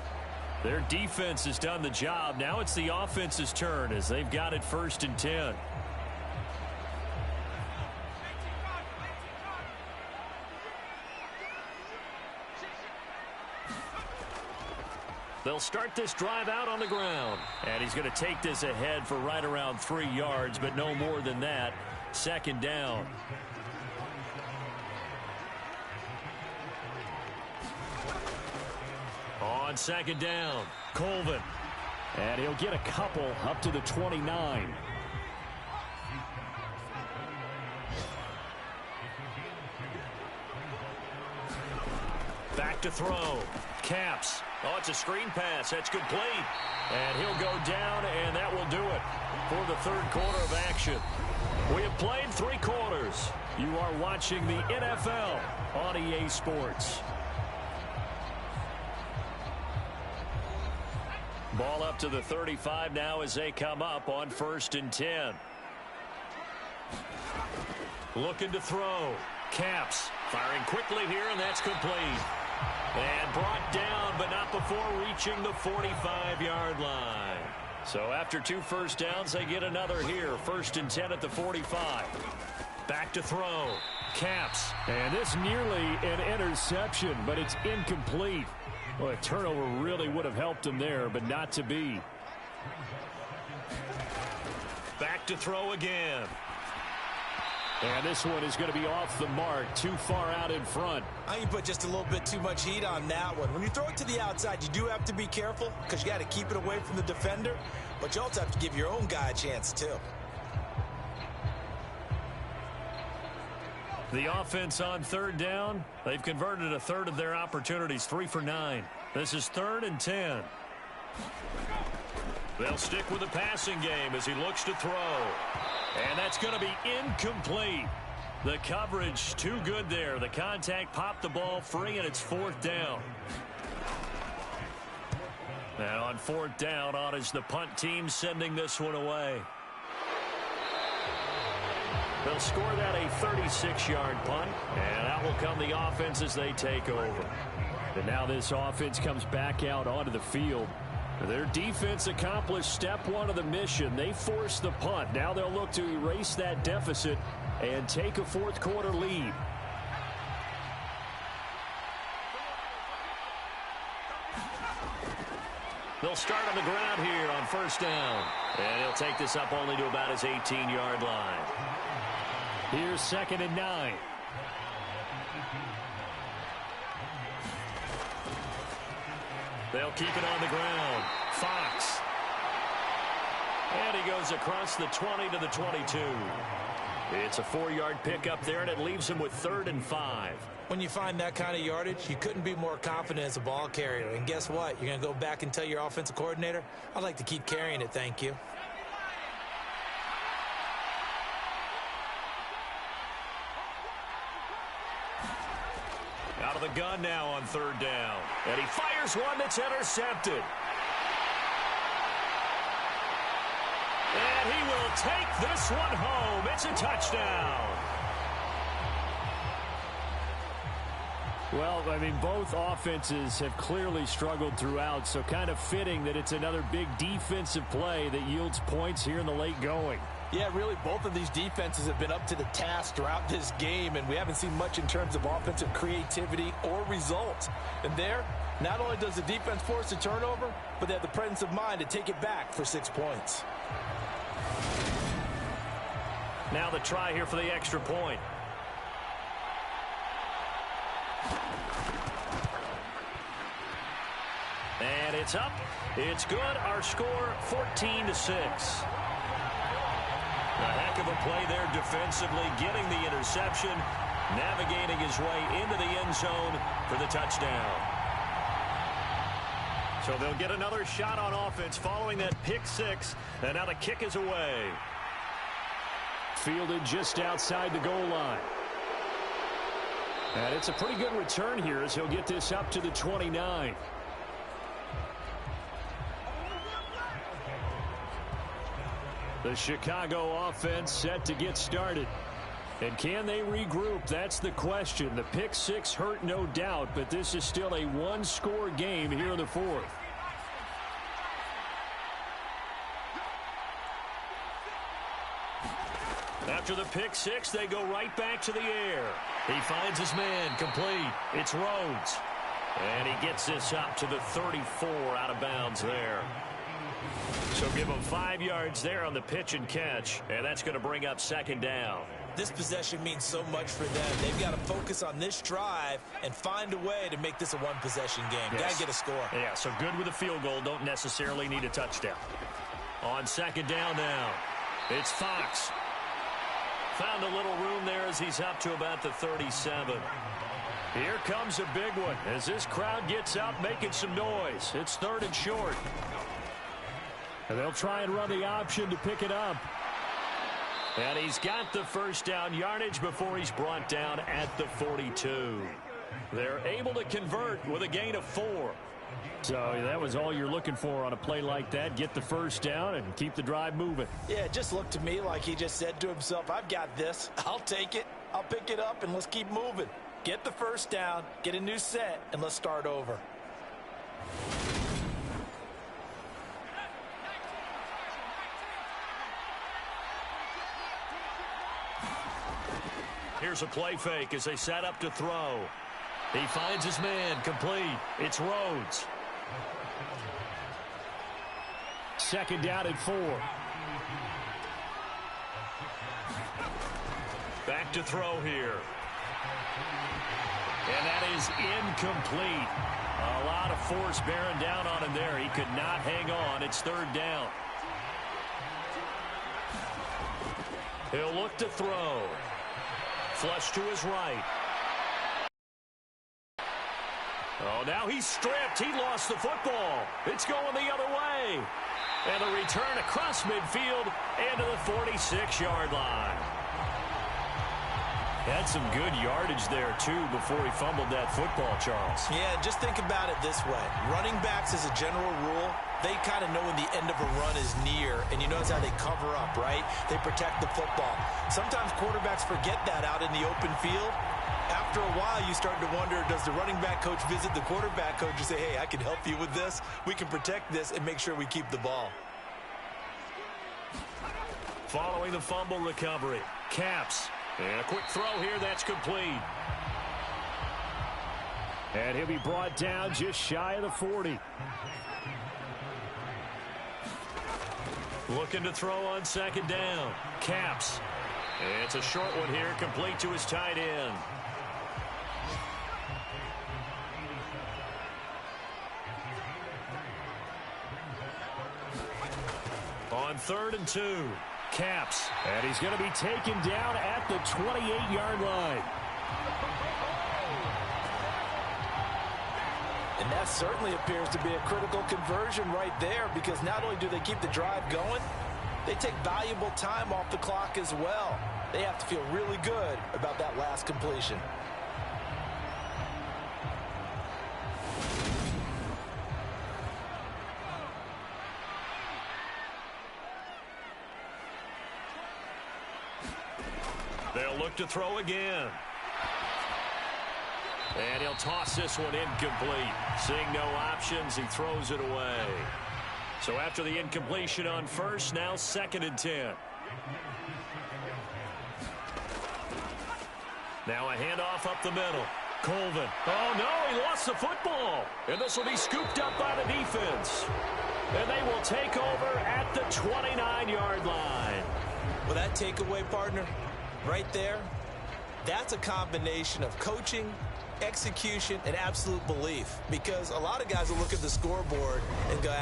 Their defense has done the job. Now it's the offense's turn as they've got it 1st and 10. They'll start this drive out on the ground. And he's going to take this ahead for right around 3 yards, but no more than that. 2nd down. on second down. Colvin. And he'll get a couple up to the 29. Back to throw. Caps. Oh, it's a screen pass. That's complete. And he'll go down, and that will do it for the third quarter of action. We have played 3 quarters. You are watching the NFL on EA Sports. Ball up to the 35 now as they come up on 1st and 10. Looking to throw. Caps firing quickly here, and that's complete. And brought down, but not before reaching the 45-yard line. So after 2 first downs, they get another here. 1st and 10 at the 45. Back to throw. Caps. And this nearly an interception, but it's incomplete. Well, a turnover really would have helped him there, but not to be. Back to throw again. And this one is going to be off the mark, too far out in front. I think you put just a little bit too much heat on that one. When you throw it to the outside, you do have to be careful because you got to keep it away from the defender, but you also have to give your own guy a chance too. The offense on 3rd down, they've converted a third of their opportunities, 3 for 9. This is 3rd and 10. They'll stick with the passing game as he looks to throw. And that's going to be incomplete. The coverage too good there. The contact popped the ball free, and it's 4th down. And on 4th down, on is the punt team sending this one away. They'll score that a 36-yard punt, and out will come the offense as they take over. And now this offense comes back out onto the field. Their defense accomplished step 1 of the mission. They forced the punt. Now they'll look to erase that deficit and take a 4th quarter lead. They'll start on the ground here on 1st down. And he'll take this up only to about his 18-yard line. Here's 2nd and 9. They'll keep it on the ground. Fox. And he goes across the 20 to the 22. It's a 4-yard pickup there, and it leaves him with 3rd and 5. When you find that kind of yardage, you couldn't be more confident as a ball carrier. And guess what? You're going to go back and tell your offensive coordinator, I'd like to keep carrying it, thank you. Out of the gun now on 3rd down. And he fires one that's intercepted. And he will take this one home. It's a touchdown. Well, I mean, both offenses have clearly struggled throughout, so kind of fitting that it's another big defensive play that yields points here in the late going. Yeah, really, both of these defenses have been up to the task throughout this game, and we haven't seen much in terms of offensive creativity or results. And there, not only does the defense force a turnover, but they have the presence of mind to take it back for 6 points. Now the try here for the extra point. And it's up. It's good. Our score, 14-6. A heck of a play there defensively, getting the interception, navigating his way into the end zone for the touchdown. So they'll get another shot on offense following that pick 6, and now the kick is away. Fielded just outside the goal line. And it's a pretty good return here as he'll get this up to the 29. The Chicago offense set to get started. And can they regroup? That's the question. The pick 6 hurt, no doubt, but this is still a one-score game here in the 4th. After the pick 6, they go right back to the air. He finds his man, complete. It's Rhodes. And he gets this up to the 34 out of bounds there. So give him 5 yards there on the pitch and catch, and that's going to bring up 2nd down. This possession means so much for them. They've got to focus on this drive and find a way to make this a one-possession game. Yes. Got to get a score. Yeah, so good with a field goal. Don't necessarily need a touchdown. On second down now, it's Fox. Found a little room there as he's up to about the 37. Here comes a big one as this crowd gets out making some noise. It's 3rd and short. And they'll try and run the option to pick it up. And he's got the first down yardage before he's brought down at the 42. They're able to convert with a gain of 4. So that was all you're looking for on a play like that. Get the first down and keep the drive moving. Yeah, it just looked to me like he just said to himself, I've got this. I'll take it. I'll pick it up, and let's keep moving. Get the first down, get a new set, and let's start over. Here's a play fake as they set up to throw. He finds his man, complete. It's Rhodes. Second down and 4. Back to throw here. And that is incomplete. A lot of force bearing down on him there. He could not hang on. It's 3rd down. He'll look to throw. Flush to his right. Oh, now he's stripped. He lost the football. It's going the other way. And a return across midfield into the 46-yard line. Had some good yardage there, too, before he fumbled that football, Charles. Yeah, just think about it this way. Running backs, as a general rule, they kind of know when the end of a run is near, and you notice how they cover up, right? They protect the football. Sometimes quarterbacks forget that out in the open field. After a while, you start to wonder, does the running back coach visit the quarterback coach and say, hey, I can help you with this. We can protect this and make sure we keep the ball. Following the fumble recovery, Caps. And a quick throw here, that's complete. And he'll be brought down just shy of the 40. Looking to throw on second down. Caps. It's a short one here, complete to his tight end. On 3rd and 2. Caps. And he's going to be taken down at the 28-yard line. And that certainly appears to be a critical conversion right there, because not only do they keep the drive going, they take valuable time off the clock as well. They have to feel really good about that last completion. They'll look to throw again. And he'll toss this one incomplete. Seeing no options, he throws it away. So after the incompletion on first, now 2nd and 10. Now a handoff up the middle. Colvin. Oh, no, he lost the football. And this will be scooped up by the defense. And they will take over at the 29-yard line. Well, that takeaway, partner, right there, that's a combination of coaching, execution, and absolute belief. Because a lot of guys will look at the scoreboard and go,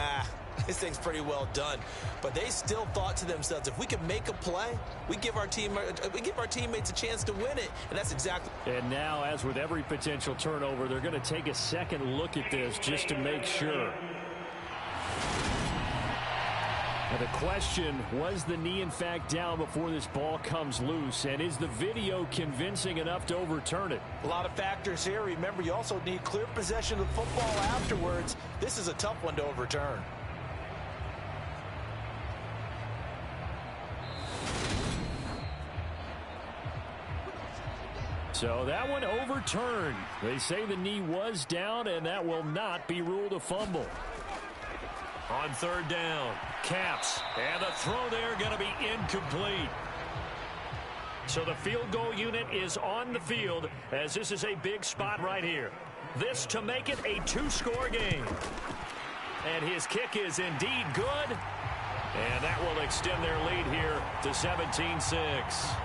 this thing's pretty well done. But they still thought to themselves, if we can make a play, we give our teammates a chance to win it. And that's exactly. And now, as with every potential turnover, they're going to take a second look at this just to make sure. And the question, was the knee in fact down before this ball comes loose? And is the video convincing enough to overturn it? A lot of factors here. Remember, you also need clear possession of the football afterwards. This is a tough one to overturn. So that one overturned. They say the knee was down, and that will not be ruled a fumble. On 3rd down, Caps. And the throw there going to be incomplete. So the field goal unit is on the field as this is a big spot right here. This to make it a 2-score game. And his kick is indeed good. And that will extend their lead here to 17-6.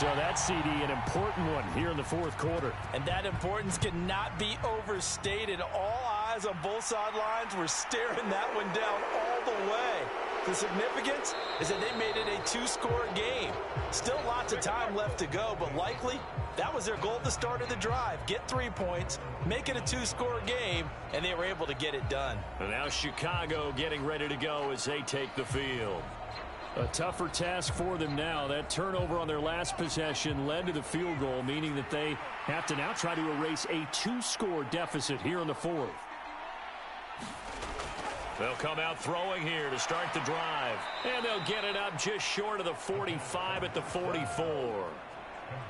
So that CD, an important one here in the fourth quarter. And that importance cannot be overstated. All eyes on both sidelines were staring that one down all the way. The significance is that they made it a two-score game. Still lots of time left to go, but likely that was their goal at the start of the drive. Get 3 points, make it a two-score game, and they were able to get it done. And now Chicago getting ready to go as they take the field. A tougher task for them now. That turnover on their last possession led to the field goal, meaning that they have to now try to erase a two-score deficit here in the fourth. They'll come out throwing here to start the drive. And they'll get it up just short of the 45 at the 44.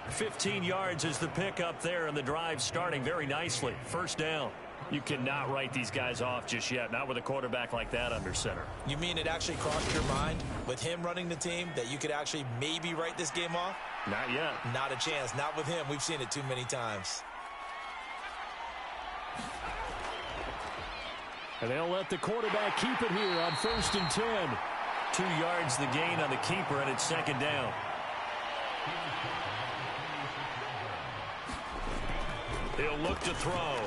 15 yards is the pickup there, and the drive starting very nicely. First down. You cannot write these guys off just yet, not with a quarterback like that under center. You mean it actually crossed your mind with him running the team that you could actually maybe write this game off? Not yet. Not a chance. Not with him. We've seen it too many times. And they'll let the quarterback keep it here on 1st and 10. 2 yards the gain on the keeper, and it's second down. He'll look to throw.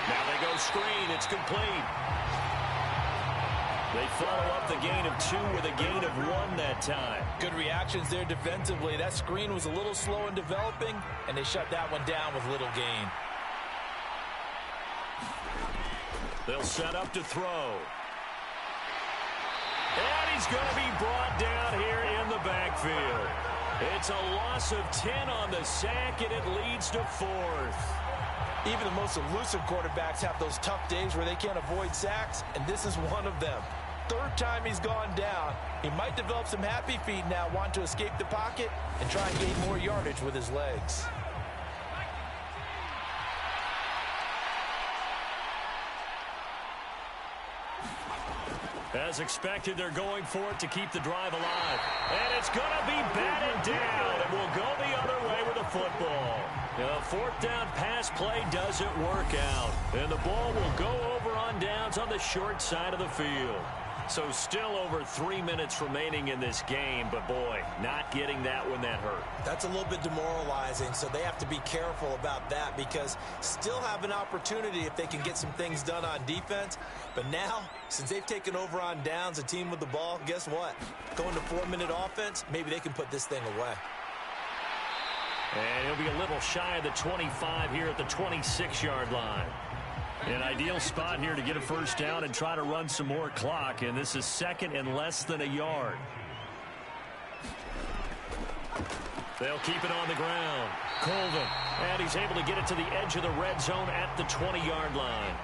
Now they go screen. It's complete. They follow up the gain of 2 with a gain of 1 that time. Good reactions there defensively. That screen was a little slow in developing, and they shut that one down with little gain. They'll set up to throw. And he's going to be brought down here in the backfield. It's a loss of 10 on the sack, and it leads to 4th. Even the most elusive quarterbacks have those tough days where they can't avoid sacks, and this is one of them. 3rd time he's gone down. He might develop some happy feet now, want to escape the pocket and try and gain more yardage with his legs. As expected, they're going for it to keep the drive alive. And it's going to be batted down, and we'll go the other way with the football. The 4th down pass play doesn't work out. And the ball will go over on downs on the short side of the field. So still over 3 minutes remaining in this game, but boy, not getting that one that hurt. That's a little bit demoralizing, so they have to be careful about that because still have an opportunity if they can get some things done on defense. But now, since they've taken over on downs, a team with the ball, guess what? Going to 4-minute offense, maybe they can put this thing away. And he'll be a little shy of the 25 here at the 26-yard line. An ideal spot here to get a first down and try to run some more clock, and this is 2nd and less than a yard. They'll keep it on the ground. Colvin, and he's able to get it to the edge of the red zone at the 20-yard line.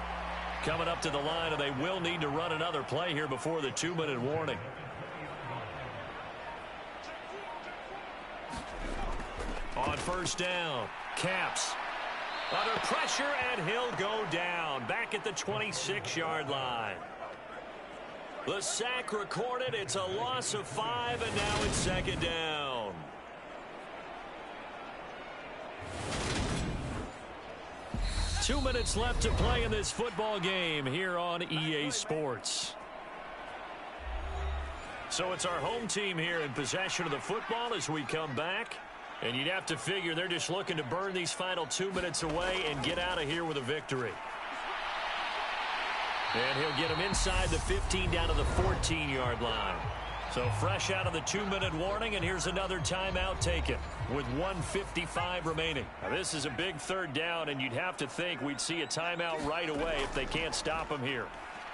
Coming up to the line, and they will need to run another play here before the 2-minute warning. On first down, Caps under pressure, and he'll go down back at the 26-yard line. The sack recorded. It's a loss of 5, and now it's second down. Two minutes left to play in this football game here on EA Sports. So it's our home team here in possession of the football as we come back. And you'd have to figure they're just looking to burn these final 2 minutes away and get out of here with a victory. And he'll get him inside the 15 down to the 14-yard line. So fresh out of the 2-minute warning, and here's another timeout taken with 1:55 remaining. Now this is a big 3rd down, and you'd have to think we'd see a timeout right away if they can't stop him here.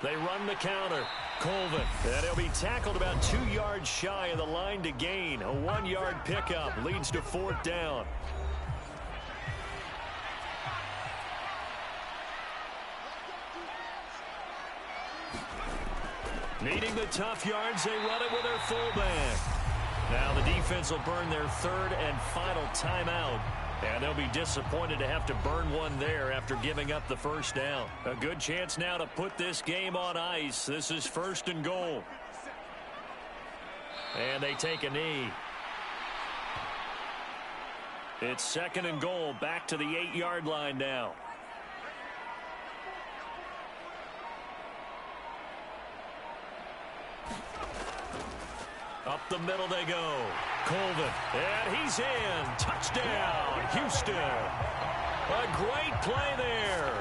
They run the counter. Colvin, and he'll be tackled about 2 yards shy of the line to gain. A 1-yard pickup leads to 4th down. Needing the tough yards, they run it with their fullback. Now the defense will burn their 3rd and final timeout. And they'll be disappointed to have to burn one there after giving up the first down. A good chance now to put this game on ice. This is 1st and goal. And they take a knee. It's 2nd and goal, back to the 8-yard line now. Up the middle they go. Colvin, and he's in. Touchdown, Houston. A great play there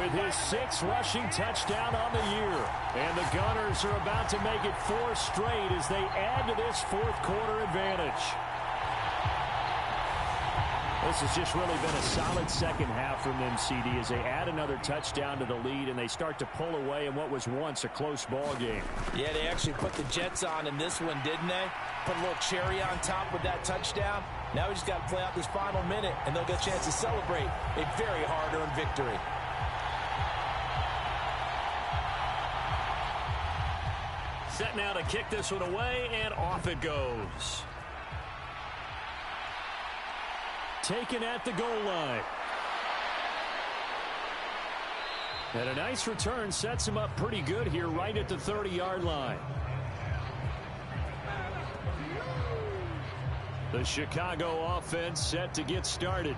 with his 6th rushing touchdown on the year. And the Gunners are about to make it 4 straight as they add to this 4th quarter advantage. This has just really been a solid second half from them, CD, as they add another touchdown to the lead and they start to pull away in what was once a close ball game. Yeah, they actually put the Jets on in this one, didn't they? Put a little cherry on top with that touchdown. Now we just got to play out this final minute, and they'll get a chance to celebrate a very hard-earned victory. Set now to kick this one away, and off it goes. Taken at the goal line. And a nice return sets him up pretty good here right at the 30-yard line. The Chicago offense set to get started.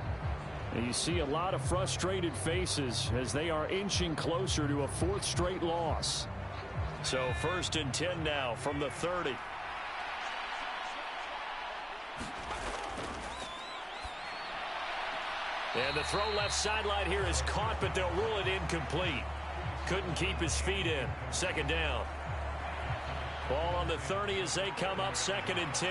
And you see a lot of frustrated faces as they are inching closer to a 4th straight loss. So 1st and 10 now from the 30. And the throw left sideline here is caught, but they'll rule it incomplete. Couldn't keep his feet in. 2nd down. Ball on the 30 as they come up 2nd and 10.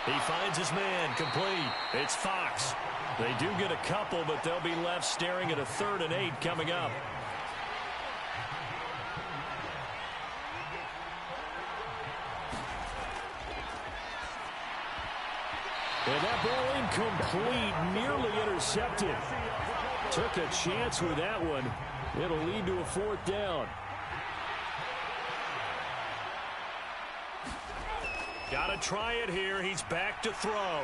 He finds his man, complete. It's Fox. They do get a couple, but they'll be left staring at a 3rd and 8 coming up. And that ball incomplete, nearly intercepted. Took a chance with that one. It'll lead to a 4th down. Got to try it here. He's back to throw.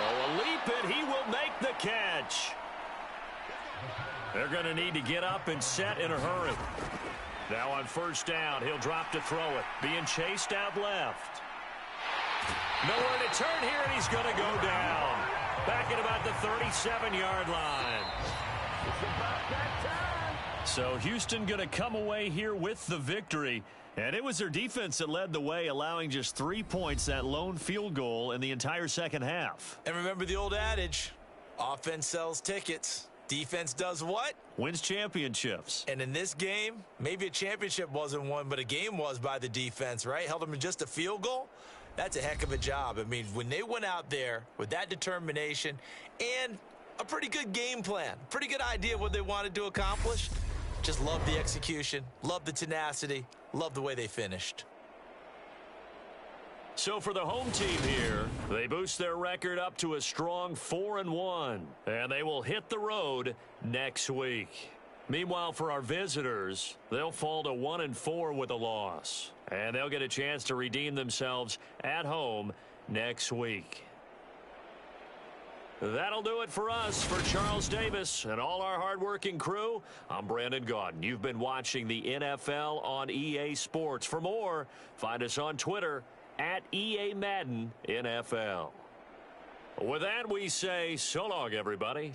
Oh, a leap it. He will make the catch. They're going to need to get up and set in a hurry. Now on 1st down, he'll drop to throw it. Being chased out left. Nowhere to turn here, and he's going to go down. Back at about the 37-yard line. So Houston going to come away here with the victory. And it was their defense that led the way, allowing just 3 points, that lone field goal in the entire second half. And remember the old adage, offense sells tickets. Defense does what? Wins championships. And in this game, maybe a championship wasn't won, but a game was by the defense, right? Held them to just a field goal. That's a heck of a job. I mean, when they went out there with that determination and a pretty good game plan, pretty good idea of what they wanted to accomplish, just love the execution, love the tenacity, love the way they finished. So for the home team here, they boost their record up to a strong 4-1, and they will hit the road next week. Meanwhile, for our visitors, they'll fall to 1-4 with a loss, and they'll get a chance to redeem themselves at home next week. That'll do it for us. For Charles Davis and all our hardworking crew, I'm Brandon Gaudin. You've been watching the NFL on EA Sports. For more, find us on Twitter at EA Madden NFL. With that, we say so long, everybody.